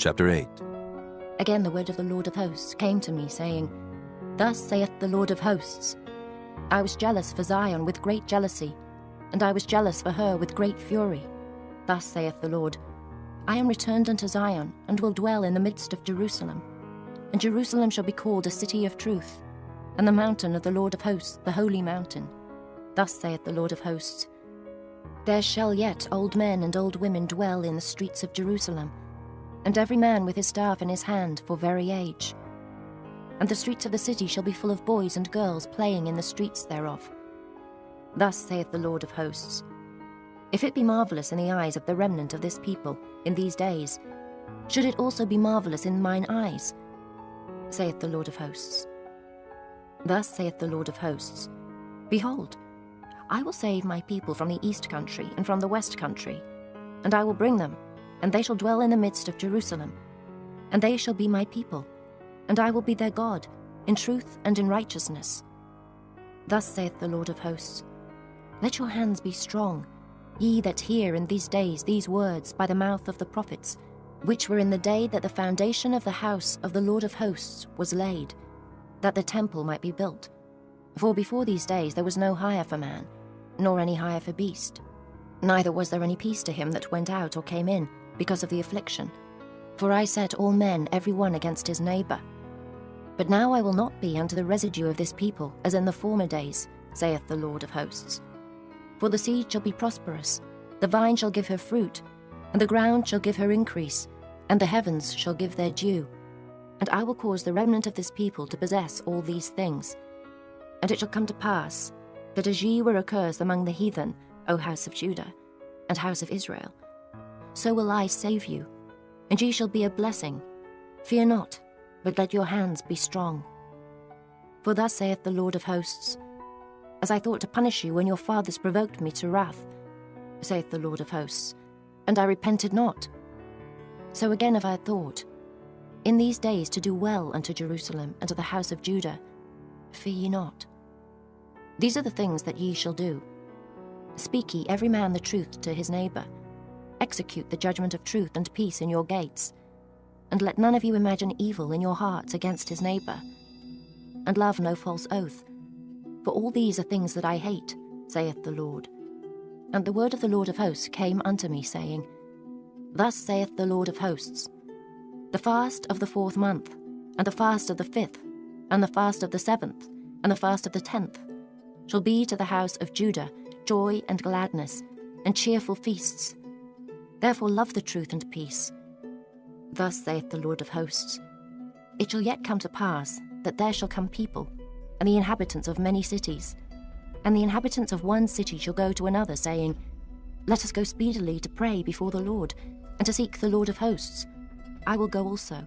Chapter 8. Again the word of the Lord of hosts came to me, saying, Thus saith the Lord of hosts, I was jealous for Zion with great jealousy, and I was jealous for her with great fury. Thus saith the Lord, I am returned unto Zion, and will dwell in the midst of Jerusalem. And Jerusalem shall be called a city of truth, and the mountain of the Lord of hosts, the holy mountain. Thus saith the Lord of hosts, There shall yet old men and old women dwell in the streets of Jerusalem, and every man with his staff in his hand for very age. And the streets of the city shall be full of boys and girls playing in the streets thereof. Thus saith the Lord of hosts, If it be marvellous in the eyes of the remnant of this people in these days, should it also be marvellous in mine eyes, saith the Lord of hosts. Thus saith the Lord of hosts, Behold, I will save my people from the east country and from the west country, and I will bring them, and they shall dwell in the midst of Jerusalem, and they shall be my people, and I will be their God, in truth and in righteousness. Thus saith the Lord of hosts, Let your hands be strong, ye that hear in these days these words by the mouth of the prophets, which were in the day that the foundation of the house of the Lord of hosts was laid, that the temple might be built. For before these days there was no hire for man, nor any hire for beast. Neither was there any peace to him that went out or came in, because of the affliction. For I set all men every one against his neighbour. But now I will not be unto the residue of this people, as in the former days, saith the Lord of hosts. For the seed shall be prosperous, the vine shall give her fruit, and the ground shall give her increase, and the heavens shall give their dew. And I will cause the remnant of this people to possess all these things. And it shall come to pass, that as ye were accursed among the heathen, O house of Judah, and house of Israel, so will I save you, and ye shall be a blessing. Fear not, but let your hands be strong. For thus saith the Lord of hosts, As I thought to punish you when your fathers provoked me to wrath, saith the Lord of hosts, and I repented not, so again have I thought, in these days to do well unto Jerusalem and to the house of Judah. Fear ye not. These are the things that ye shall do. Speak ye every man the truth to his neighbour. Execute the judgment of truth and peace in your gates. And let none of you imagine evil in your hearts against his neighbour. And love no false oath. For all these are things that I hate, saith the Lord. And the word of the Lord of hosts came unto me, saying, Thus saith the Lord of hosts, The fast of the 4th month, and the fast of the 5th, and the fast of the 7th, and the fast of the 10th, shall be to the house of Judah joy and gladness, and cheerful feasts. Therefore love the truth and peace. Thus saith the Lord of hosts, It shall yet come to pass, that there shall come people, and the inhabitants of many cities, and the inhabitants of one city shall go to another, saying, Let us go speedily to pray before the Lord, and to seek the Lord of hosts. I will go also.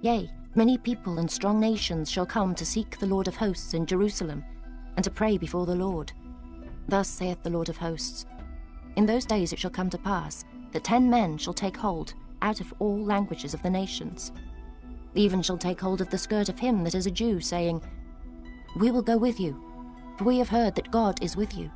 Yea, many people and strong nations shall come to seek the Lord of hosts in Jerusalem, and to pray before the Lord. Thus saith the Lord of hosts, In those days it shall come to pass, that 10 men shall take hold out of all languages of the nations. Even shall take hold of the skirt of him that is a Jew, saying, We will go with you, for we have heard that God is with you.